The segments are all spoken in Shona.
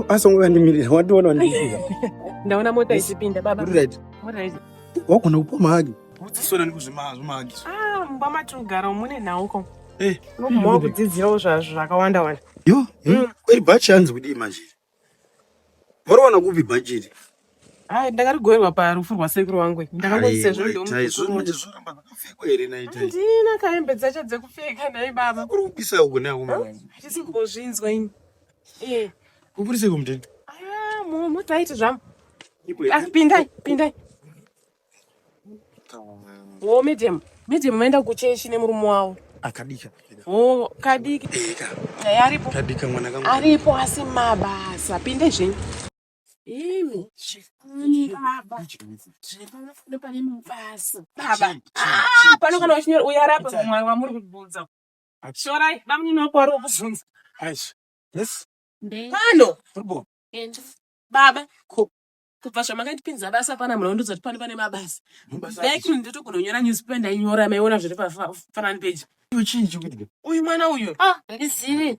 Asongoka ndimire watoona ndifika. Ndaona mota ichipinda baba. Right. Right. Wakona upoma haki. Utsisona ndikuzvimazo magi. Mumba matogara mune nauko. No Mumba kudzidzirawo zvakawanda wanda. Yo, kweri bhachi yanzi kudii manje. Wariwana kupi bhachi? Ndakarigoerwa parufu rwasekuru wangu. Ndakangosise zvinhu zvoramba zvakapfekwa here naita. Ndina kaembe dzacho dzekupfeka nai baba. Kuri kupisa uko nawo mama. Ndisingozvinzwa ini. Kupurise kumtende. Mutaiti zvamu. Pindai. Medium maenda kucheshi nemurume wavo. Akadika. Kadiki. Aripo. Kadika mwana kangu. Aripo asi mabasa. Pinde zvinhu. Baba. Zvine pane mabasa. Baba. Pano kana uchinyora uyarapa mwana wamuri kubvunza. Shorai, damuninopo ari kubvunza. Yes. Pano. Baba. Kubva zvamakandipinza basa pana munondudza kuti pane mabasa. Ndakuri nditogona kunyora newspaper ndainyora maiona zviri pafanani page. Chinji kuti. Uyu mwana uyu. Ndizivi.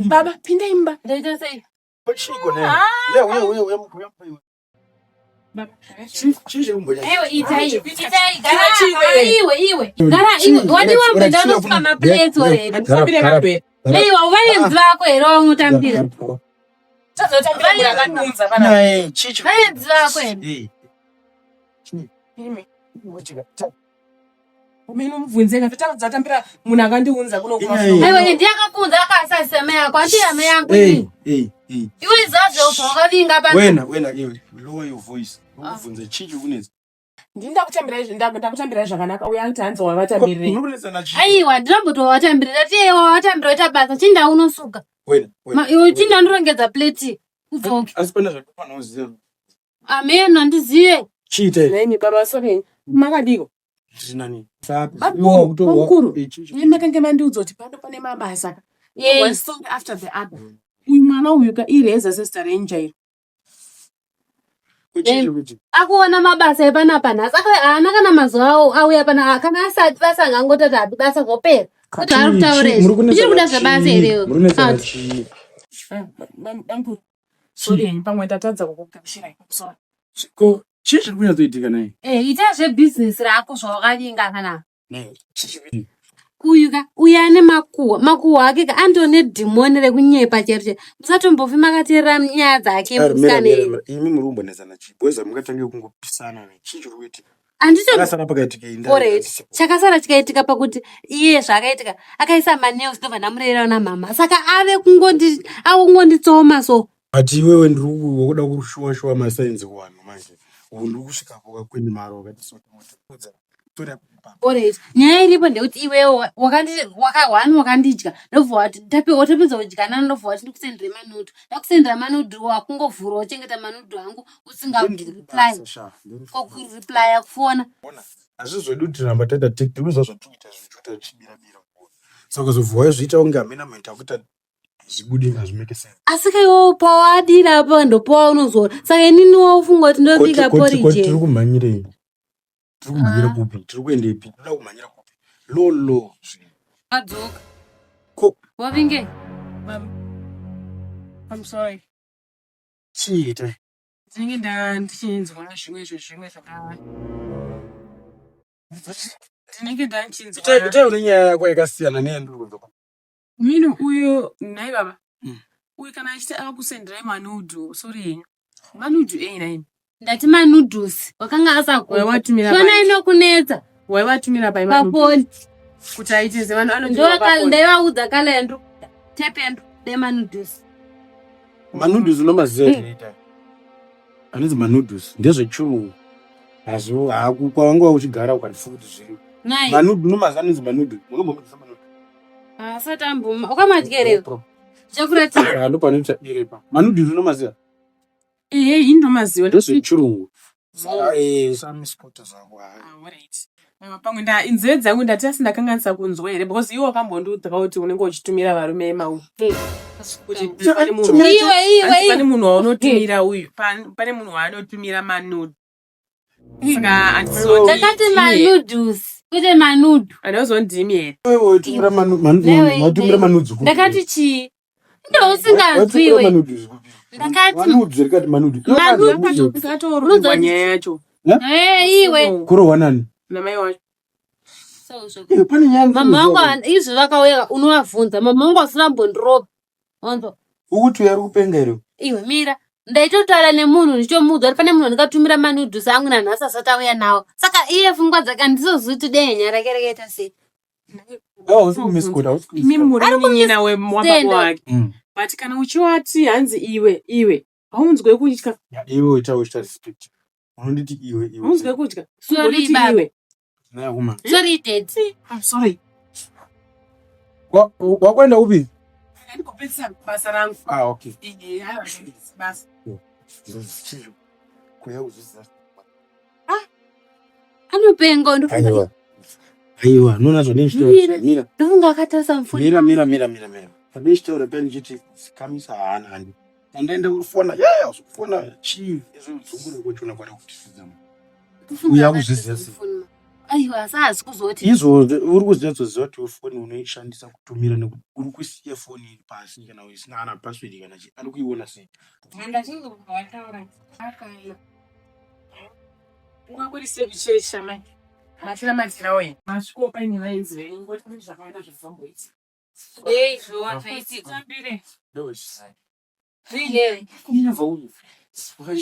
Baba, pinda imba. Ndaita sei? Pachiko naye. Uya mbuya. Baba. Chinji umboya. Ewe itai. Gara iwe. Gara iwe. Wadiwa mbenda unosika maplates already. Ndisambire mabwe. Iwe uvane mdzako ere wamutambira. Tazotambira murakanunza pana. Nae, chichi. Vane mdzako ere. Umene mubvunze ngati takadzatambira munhu akandiunza kuno kuma. Aiwe ndiyakakunza akasasema yako andiyame yangu ini. Iwe zazo wakavinga pana. Wena iwe lower your voice. Ubvunze chichi kunezi. Ndakutambira zvakanaka uya kuti hanzi wavatambirei. Unokunetsana chichi. Aiwa ndinambotowatambirira tiye wawatambira ita basa chinda unosuka. Wena. Iwe chinda ndorongedza plate. Ubvoke. Asi pana zvakapana uziva. Ameno ndizive. Chiite. Nemi baba sorry. Makadiko. Ndinani? Sapi. Mukuru. Makange mandiudza kuti pano pane mabasa. One song after the other. Uyu mwana uyu ireza sister ranger. Akuona mabasa epanapa nhasi haana kana mazuva awo auya pana kana asati basa angangotati hapi basa ngopera kuti ari kutaurezvo ichiri kuda zvebasa herewo sorry pamwe tatadza kukugamishira ipamusoro chii zviri kunyatsoitika naye ita zvebhizinesi rako zvawakavinga kana uyu ane makuhwa ake andone dhimoni rekunyepa chero musatombofi makateerera nyaya dzake musikanei imi muri kumbonetsana chii boza mukatange kungopisana chii chiri kuitika chakasara chikaitika pakuti iye zvakaitika akaisa manews ndobva ndamurayira namama saka ave kungonditsoma so but iwewe ndiri kuda kushuwa masainzi kuvanhu manje ndiri kusvikapo kakweni maro wakatisotaudza nyaya iripo ndekuti iwewo wakandidya ndobva wati tapedza kudyana ndobva wati ndikusendere manudhu ndakusendera manudhu wakungovhura uchengeta manudhu angu usingareplya kufona hazvizvodi kuti ramba taita tiktiuza zvatuita zvichuta chibirabira saka zovhuwa zviita kunge hamena maita akuita zvibudi ngazvimeke sense asi kaiwo pawadira apa ndopawa unozoona saka inini waufunga kuti ndobika porije tiri kumhanyirei tiri kumhanyira kupi tiri kuendepi toda kumhanyira kupi lolo adzoka ko wavinge I'm sorry chiita ndinenge ndichinzwa zvimwe ndinenge ndachinzwa itai une nyaya yako yakasiyana neyandiri kunzwa mini uyu nai baba uyu kana achiti akusenderai manudhu sorry yenyu manudhu naini ndati manudhusi wakanga asakona inokunetsa waivatumira paponi kuti aitize vanhu ndaivaudza kala yandu tepe yandu demanudhusi manudhusi unomaziva anonzi manudhusi ndezvechirungu hazvo kwavanga uchigara ukatifu kuti zviri manudhu unomaziva anonzi manudhu unombomedza manudhu asatambuma ukamadyerewo chakuratira ndo panoita irepa manudhusi unomaziva indomaziva ndezvechirungu samiskota zvangu pamwe inzeve dzangu ndati asi ndakanganisa kunzwa here because iwe wakambondiudzaka kuti unenge uchitumira varume mau pane munhu waunotumira uyu pane munhu waanotumira manudhu saka ndakati manudhusi kwete manudhu andauzondimi here tumira manudzu ndakati chii Ndo usingaziwe. Ndakati Manudu kati manudu. Katorwa nyaya yacho. Iwe. Kurohwa nani? Namai wacho. Pane nyaya. Mama wangu izvi vakauya unovabvunza. Mama wangu asina mbondiropa. Wanzo. Ukuti yari kupenga iro. Iwe mira. Ndaitotaura nemunhu ndichomuudza kuti pane munhu andikatumira manudhusi angu nanhasi asati auya nawo. Saka iye pfungwa dzake handizozivi dehenya rakereketa sei. Imi muri nawe wababa wake. But kana uchiwati hanzi iwe. Haunzwe kutya. Iwe uita respect. Unonditi iwe. Haunzwe kutya. Sorry baba. Naya kuma. Sorry dad. I'm sorry. Wakwenda upi? Ndikopesa basa rangu. Okay. Basi. Kuya uzisa. Anopenga ndofuna. Aiwa, nona zvo nechitaura. Mira. Ndofunga akatasa mfuni. Mira. Padechitaura peni chiti sikamisa hana handi. Andaenda kufona. Usufona chii. Ezvuzungure kuchona kwari kutisizama. Uya kuzviziva sei? Aiwa, asazi kuzoti. Izvo uri kuziva kuti foni unoishandisa kutumira nekuti uri kusiya foni iri pasi kana isina ana password kana chi. Ari kuiona sei? Ndachinge kuvataura. Akaya. Ungakuri chesha mai. Matira matirawe. Masviko paini vaizve ingoti muri zvakaita zvifamboiti. Zvo zvaitika. Tambire. Ndoshi. Zvile. Kumva uyu.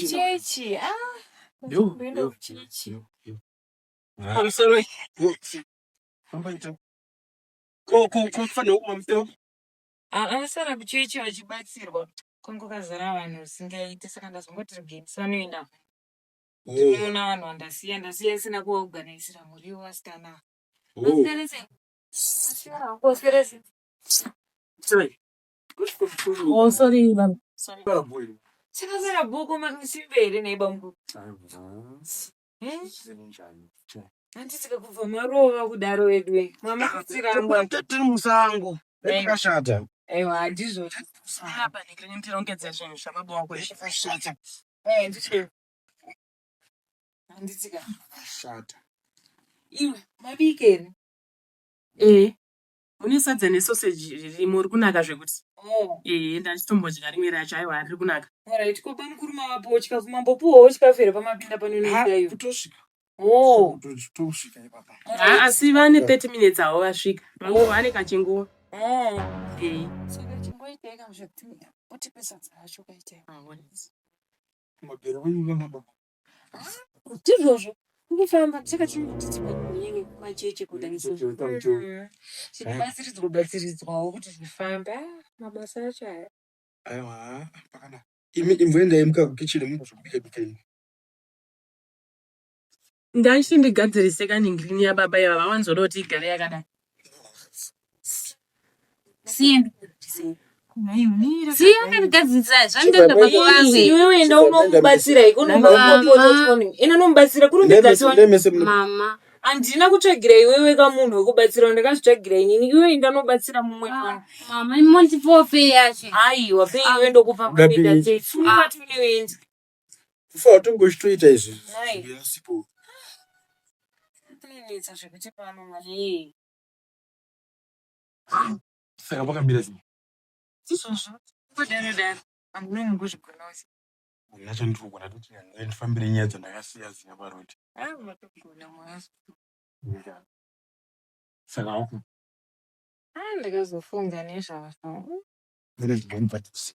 Chechi. Yo. I'm sorry. Fambaita. Kufanira kuma muteo. Anasara kuchechi vachibatsirwa kongo kazara vanhu usingaiti saka ndazongoti regenisa vanoenda. Ndinoona vanhu vandasiya isina kuorganisira muriwo wasikana. Oh, sorry, ma'am. Sorry. Sakazara bhuku makusimba here neibangu. Handisika kubva marova kudaro wedu. Mama kutsirangwa. Tiri musango. Ekashata. Aiwa handizvo. Hapa ndikanye mtirongedza zvinhu zvababa wako zvishata. Ndicho. Handitsika. Shata. Iwe mabikeni. Mune sadza nesoseji ririmo rikunaka zvekuti. Ndachitombodya rimwe racho aiwa riri kunaka. Alright, ko pamukuru wapo chikafu mambopuwawo chikafu here pamapinda panonoita iyo. Kutosvika. Tosvika ipapa. Asi vane 30 minutes aho vasvika. Vane kachinguva. Saka chingoiteka zvekuti utipesa dzacho kaita. Mabhero wenyuka mababa. Ndizvozvo. Kufamba saka chinotitsika kunyenge kumacheche kudanisa. Chinobatsiridzwawo kuti zvifamba mabasa acho aya. Aiwa, pakana. Imi imboenda imuka kukichini muzvobika ini. Ndaishi ndigadzirise kaningini yababa yava vawanzoroti igare yakadai. Siya ndigadzirisa zvandenda baba vangu. Iwe enda unomubatsira ikonomubatsira. Ina nomubatsira kurumbidzwa. Mama. Andina kutsvagira iwewe kamunhu wekubatsira ndakazvitsvagira inini. Iwe enda unobatsira mumwe mwana. Mama imontipo pei yacho. Aiwa pei iwe ndokupa kuita sei. Funga tuni wendi. Kufa tongochitoita izvi. Yasipo. Tinetsa zvekuti pano mali. Saka pakamira sei? Izvozvo. Kudaro. Andinongo kuzvikonosi. Nacho ndikugona kuti ndifambire nyaya dzandakasiya zina paroti. Matogona mwazo. Saka wako. Ndakazofunga nezvazvo. Ndine zvinomubatisa.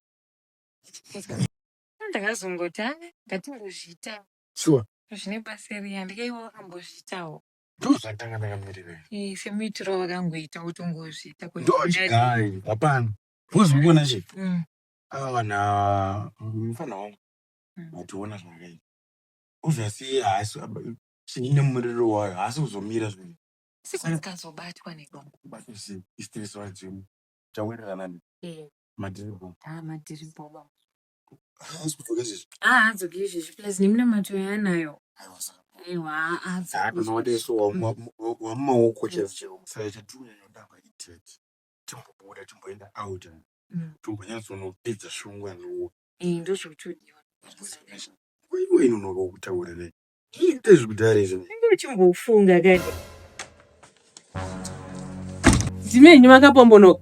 Ndakazongota ngatingozviita. Sure. Zvine basa riya ndikaiwa wakambozviitawo. Ndozvatanga ndakamirira. Semuitiro wakangoita utongozviita. Ndochigai. Hapana. Uzvibona che? Ava vanhu mufana wangu. Mationa zvakaita. Uzvasi haasi chine muriro wayo haasi kuzomira zvinhu. Sikazobatwa nedombo. Batisi stress wadzemu. Chawererana ni. Madiribo. Madiribo. Haasi kutoka izvi. Hadzoki izvi plus nimuna mato yanayo. Aiwa nodeso wamaoko chezvo. Saka chatuna yodava itete. Timbobuda timboenda out. Timbonyatsono shungwa no. Ndozvotodiwa. Wewe inonoka kutaura nei? Ite zvekudhara izvi. Chimbofunga kani. Dzimenyu makapombonoka.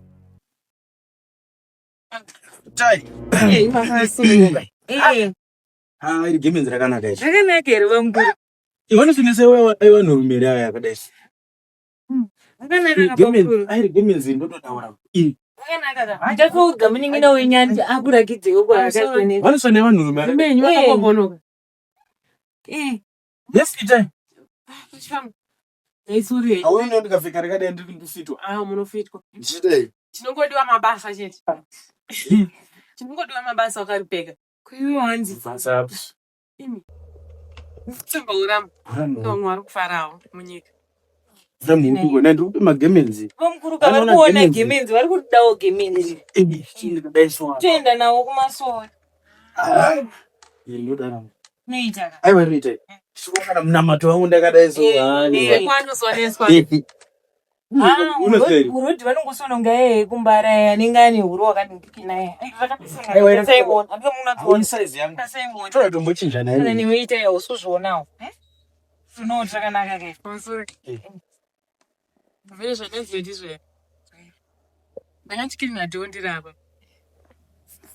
itai. Makasunga. Iri gemenzi rakanaka ichi. Rakanaka ere vamukuru. Iwana sinese aiwa norumere aya yakadai. Rakanaka vamukuru. Iri gemenzi ndototaura. Rakanaka. Ndakauga muningina wenyanja akurakidzewo kwarakakweneza. Vanosana vanhu rumere. Menyu vakakombonoka. Yes, itai. Kuchifamba. Eisuri. Auno ndikapfeka rakadai ndiri kufitwa. Munofitwa. Ndichidai. Chinongodiwa mabasa chete. Chinongodiwa mabasa wakaripeka. Kuiwe wanzi. Basa. Imi. Tsimba uramu. Mwari kufarawo munyika. Ramuntu kona ndikupe magemenzi. Vamukuru vari kuona gemenzi vari kudawo gemenzi. Toenda nawo kumasoro. Ndodara. Noita. Aiwa ritai. Shukana munamato wangu ndakadai so. Kwanosoneswa. Urodi vanongosononga kumbara anenge ane huro wakadikina niweita usuzvionawo unoti rakanaka kai zvezvanezvedizve ndakatyiri nadhondirapa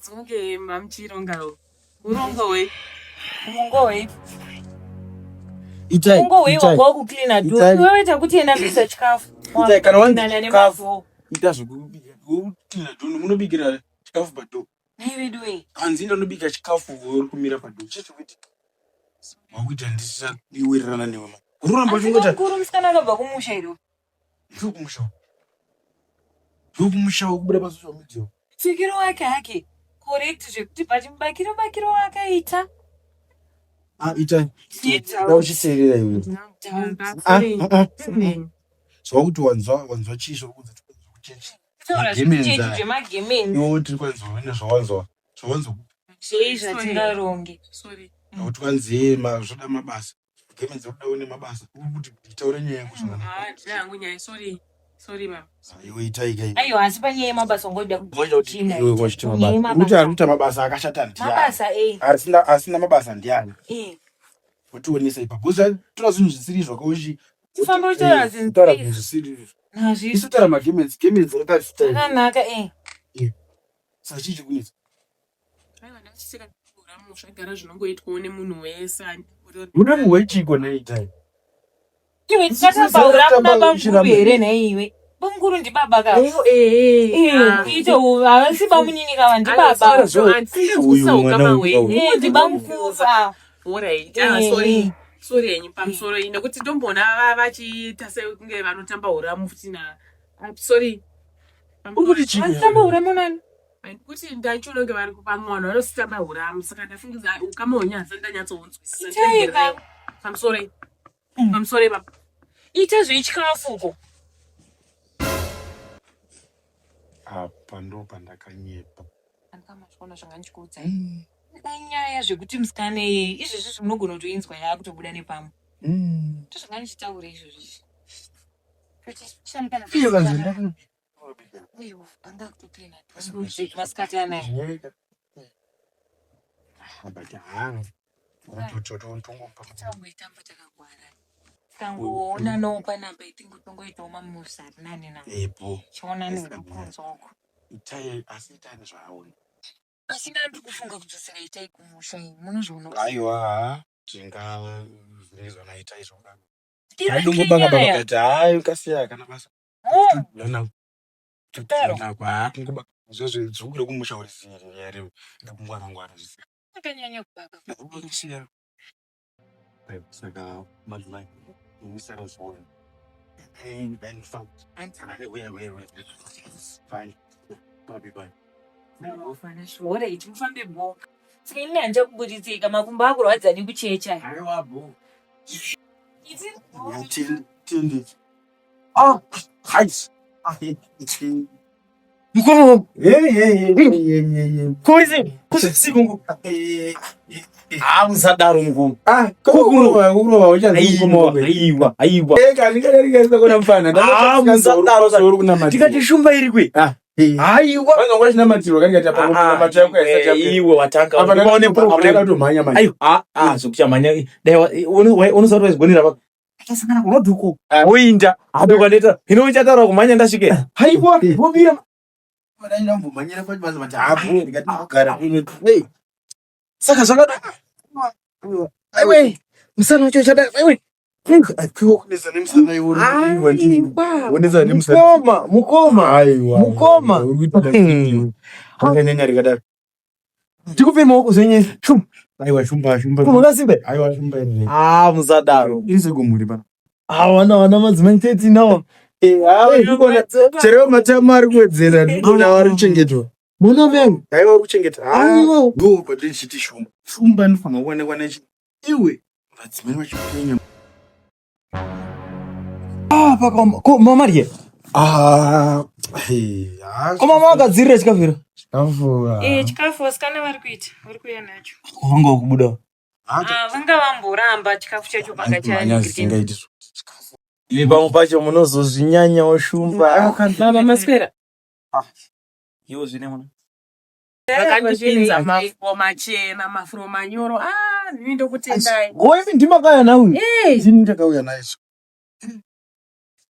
dzonge mamuchirongawo urongowe ungowe wagwa kuklina dhoiwaita kuti enda kuisa chikafu kana wanzi chikafu ita zvekubika kuklina dho munobikira chikafu padho naivedwe hanzi ndinobika chikafu uri kumira padho chechikuti wakuita ndisaiwirirana newe uroramba chingota mukuru musikana akabva kumusha iro ndokumusha wokubuda pasocial media pfekero wake hake correct zvekuti pachimubakiro wakaita ita ndauchiserera iwe zvakuti wanzwa chisho kuza tuchechi iwo tiri kwanzwa ine zvawanzwa zvatingaronge kuti kwanziye zvoda mabasa gemenzi kudawo nemabasa kuti itaure nyaya yakuzvana sorry baba iwe itaika aiwa asi panyaya yemabasa ungoda iwe kwachiti mabasa kuti arikuita mabasa akashata ndiani asina mabasa ndiani wotionesa ipapo tora zvinhu zvisiri zvakauchi tifamba uchitora zvinhu zvisiri nazvisi isitara magemenzi akanaka saka chii chikunetsa aiwa ndachiseka uramu zvagara zvinongoitwawo nemunhu wese munamu wechiko naitai iwe tisatabaura kunaba mukuru here nhaiwe bamukuru ndibaba ka ito havasi bamunyinika va ndibaba ndibamukuru sorry henyu pamusoro iyi nekuti ndombona vachiita sekunge vanotamba uramu futina sorry urikuti chii vanotamba uramu nani kuti ndachononge vari kupamwana vanositamba uramu saka ndafungiza ukama honyaza ndanyatsounzwisisa pamusoro baba ita zvechikafuko apa ndo pandakanyepa andikamaona zvangandichikuudzai danyaya zvekuti musikana izvezvi zvinogona kutoinzwa yakutobuda nepamwe ndozvangandichitaura izvozvi masikati anaya tangoitamba takagwara tangoona nawo panapa itingotongoitawo mamusa ari nani na chiona nengakunzwako itai asi itani zvaone asi ndiri kufunga kudzosera itai kumusha iyi munozviona aiwa tingazirizwa naitai zvakadaro adungobanga kuti hayi ukasiya kana basa zvokure kumusha urisiyere ndakungwarangwara zvisi akanyanya kubaka usiya saka madzimai unisara zvona fine ufana zvora iti mufambe boka saka ini hanja kuburitsika makumbo akurwadza nekuchecha musadaro mukomo kukurova uchaiwa ndingadarikaisakona mufana tikati shumba iri kwe aiwa vanonga chinamatirwa kandigatapamato yako iwe watangaaoneatomhanya zokuchamhanya unosati waizigonera pa akasangana kunodhuko woinda adokaneta hino uchataura kumhanya ndasvike aiwa wobira Wadaenda mbomanyira pachi basi mati hapo ndikati kugara kuno. Hey. Saka zvakadaka. Aiwe. Musana wacho chada. Aiwe. Akiwo kunesa nemusana iwo. Wonesa nemusana. Mukoma. Aiwa. Mukoma. Akanyanya rikadaro. Tikupe maoko zenye. Shum. Aiwa shumba. Kumakasimbe. Aiwa shumba ine. Musadaro. Iri segumuri pana. Wana madzimai 30 nawo. Chero matama ari kuwedzera ndona vari kuchengetwa. Mona vengu. Aiwa kuchengeta. Aiwa. Ndo kwati chiti shumba. Shumba nofana kuonekwa nechi. Iwe. Vadzimai vachipenya. Pakoma. Ko mama rie. Ko mama akadzirira chikafira. Chikafu wasikana vari kuita. Vari kuya nacho. Wanga kubuda. Vanga vamboramba chikafu chacho pakachani. Iwe pamwe pacho munozozvinyanya oshumba. Baba maswera. Iwo zvine mwana. Vakandipinza mafuro machena, mafuro manyoro. Ndinondo kutendai. Wewe ndima kaya na huyu. Ndini ndakauya naye.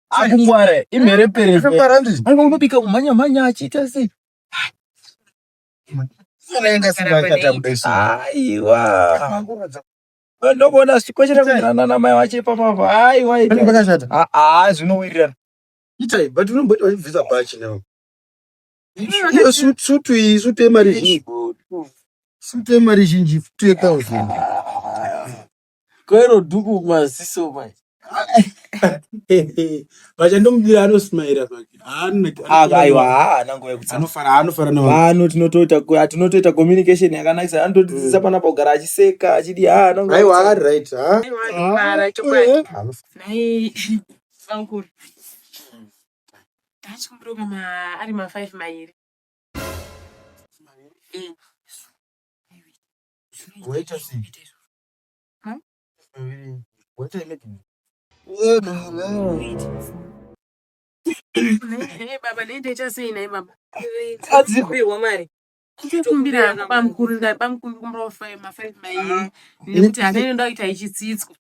Akungware imhere perese. Anga unobika kumanya achita sei. Unaenda singakata kudesa. Aiwa. Ndobona sikochera kuirana na mai wache papa. Aiwa. Pane pakashata. Zvinowirirana. Itai, but unomboita visa bachi nawo. Iyo sutu emari zhinji. Sutu emari zhinji 2000. Kwero dhuku maziso mai. Bacha ndomudira anosmaira pake. Aiwa, nangoya kuti anofara nawo. Vano tinotoita communication yakanakisa. Anotodzidzisa pana pagara achiseka achidi nangoya. Aiwa, ari right. Aiwa, chokwadi. Nai vankuru. Tachikumbira ari ma 5 mairi. Wait a second. What are you making? Baba ndeita sei nai baba? Adzikwiwa mari. Kumbira pamukuru ma 5 mairi. Nekuti hanene ndoita ichitsitswa.